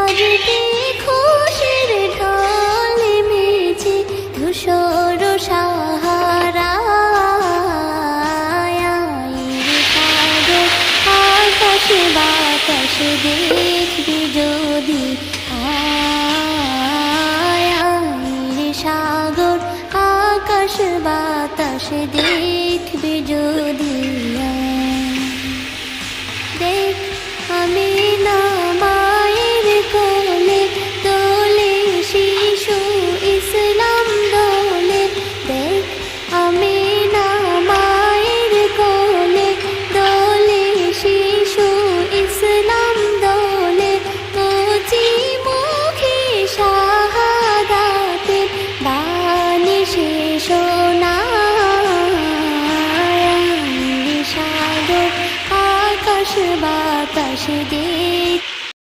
আজকে খুশির ঢল নেমেছে ধূসর সাহারায়। সাগর আকাশ বাতাস দেখবি যদি সাগর আকাশ বাতাস দেখবি যদি দেখ আমি না মায়ের কোলে দোলে শিশু ইসলাম দোলে। দেখ আমি না মায়ের কোলে দোলে শিশু ইসলাম দোলে। কচি মুখে শাহাদাতের বাণী শেষ শোনায়। সাগর আকাশ বাতাস